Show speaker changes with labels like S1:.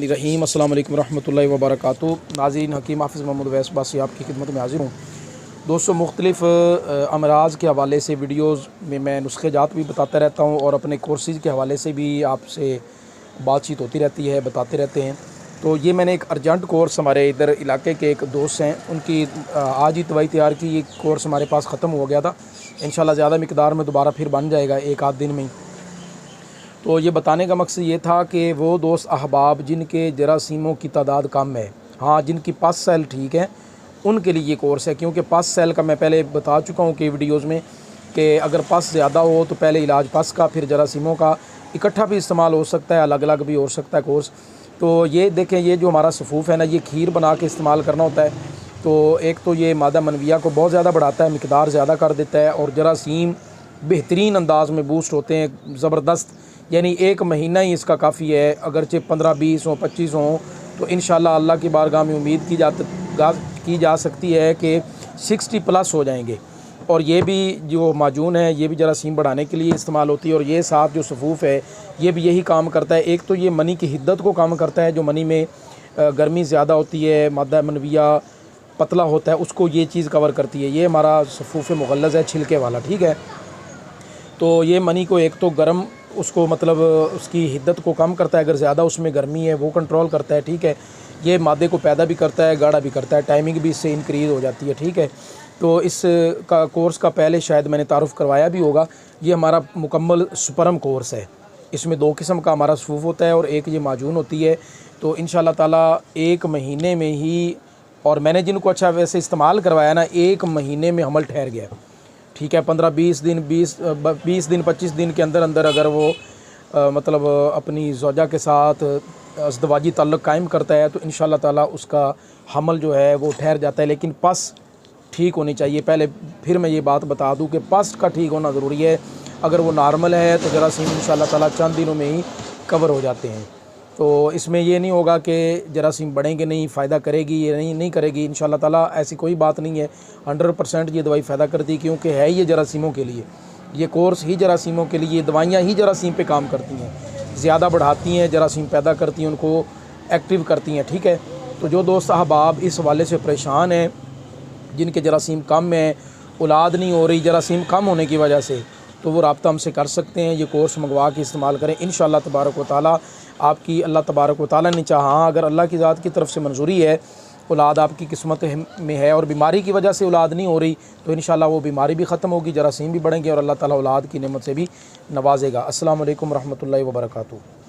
S1: रहीम अस्सलाम वालेकुम रहमतुल्लाहि व बरकातुहू। नाज़रीन, हकीम हाफ़िज़ मोहम्मद अवैस बासी आपकी खिदमत में हाज़िर हूँ। दोस्तों, मुख्तलिफ़ अमराज़ के हवाले से वीडियोज़ में मैं नुस्खे जात भी बताता रहता हूँ और अपने कोर्सेज़ के हवाले से भी आपसे बातचीत होती रहती है, बताते रहते हैं। तो ये मैंने एक अर्जेंट कोर्स हमारे इधर इलाके के एक दोस्त हैं, उनकी आज ही दवाई तैयार की। ये कोर्स हमारे पास ख़त्म हो गया था। इंशाल्लाह ज़्यादा मिक़दार में दोबारा फिर बन जाएगा एक आध दिन में ही। तो ये बताने का मकसद ये था कि वो दोस्त अहबाब जिनके जरासीमों की तादाद कम है, हाँ, जिनकी पस सेल ठीक है, उनके लिए ये कोर्स है। क्योंकि पस सेल का मैं पहले बता चुका हूँ कि वीडियोज़ में कि अगर पस ज़्यादा हो तो पहले इलाज पस का, फिर जरासीमों का इकट्ठा भी इस्तेमाल हो सकता है, अलग अलग भी हो सकता है कोर्स। तो ये देखें, ये जो हमारा सफ़ूफ़ है ना, ये खीर बना के इस्तेमाल करना होता है। तो एक तो ये मादा मनविया को बहुत ज़्यादा बढ़ाता है, मिक़दार ज़्यादा कर देता है, और जरासीम बेहतरीन अंदाज़ में बूस्ट होते हैं, ज़बरदस्त। यानी एक महीना ही इसका काफ़ी है, अगरचे 15-20 हों, 25 हों, तो इंशाल्लाह अल्लाह की बारगाह में उम्मीद की जा सकती है कि 60+ हो जाएंगे। और ये भी जो माजून है, ये भी जरासीम बढ़ाने के लिए इस्तेमाल होती है। और ये साथ जो सफ़ूफ़ है, ये भी यही काम करता है। एक तो ये मनी की हिद्दत को कम करता है, जो मनी में गर्मी ज़्यादा होती है, मादा मनविया पतला होता है, उसको ये चीज़ कवर करती है। ये हमारा सफ़ूफ़ मुग़ल्लज़ है, छिलके वाला, ठीक है। तो ये मनी को एक तो गर्म, उसको मतलब उसकी हिद्दत को कम करता है, अगर ज़्यादा उसमें गर्मी है वो कंट्रोल करता है, ठीक है। ये मादे को पैदा भी करता है, गाढ़ा भी करता है, टाइमिंग भी इससे इंक्रीज़ हो जाती है, ठीक है। तो इस का कोर्स का पहले शायद मैंने तारुफ़ करवाया भी होगा। ये हमारा मुकम्मल सुपरम कोर्स है। इसमें 2 किस्म का हमारा सफ़ूफ़ होता है और एक ये माजून होती है। तो इंशाल्लाह ताला 1 महीने में ही, और मैंने जिनको अच्छा वैसे इस्तेमाल करवाया ना, 1 महीने में हमल ठहर गया, ठीक है। 15-20 दिन 20 दिन 25 दिन के अंदर अंदर अगर वो मतलब अपनी ज़ौजा के साथ अज़दवाजी ताल्लुक़ कायम करता है तो इंशाल्लाह ताला उसका हमल जो है वो ठहर जाता है। लेकिन पस ठीक होनी चाहिए। पहले फिर मैं ये बात बता दूं कि पस का ठीक होना ज़रूरी है। अगर वो नॉर्मल है तो जरासीम इंशाल्लाह ताला चंद दिनों में ही कवर हो जाते हैं। तो इसमें ये नहीं होगा कि जरासीम बढ़ेंगे नहीं, फ़ायदा करेगी ये नहीं करेगी। इंशाल्लाह ताला ऐसी कोई बात नहीं है। 100% ये दवाई फ़ायदा करती है, क्योंकि है ये जरासीमों के लिए, ये कोर्स ही जरासीमों के लिए, दवाइयाँ ही जरासीम पे काम करती हैं, ज़्यादा बढ़ाती हैं, जरासीम पैदा करती हैं, उनको एक्टिव करती हैं, ठीक है। तो जो दोस्त अहबाब इस हवाले से परेशान हैं, जिनके जरासीम कम है, औलाद नहीं हो रही जरासीम कम होने की वजह से, तो वो रब्ता हमसे कर सकते हैं। ये कोर्स मंगवा के इस्तेमाल करें। इंशाअल्लाह तबारक व तआला आपकी, अल्लाह तबारक व तआला ने चाहा, अगर अल्लाह की ज़ात की तरफ से मंजूरी है, औलाद आपकी किस्मत में है, और बीमारी की वजह से औलाद नहीं हो रही, तो इंशाअल्लाह वो बीमारी भी ख़त्म होगी, जरासीम भी बढ़ेंगे और अल्लाह ताला औलाद की नेमत से भी नवाजेगा। अस्सलाम वालेकुम रहमतुल्लाहि व बरकातुहू।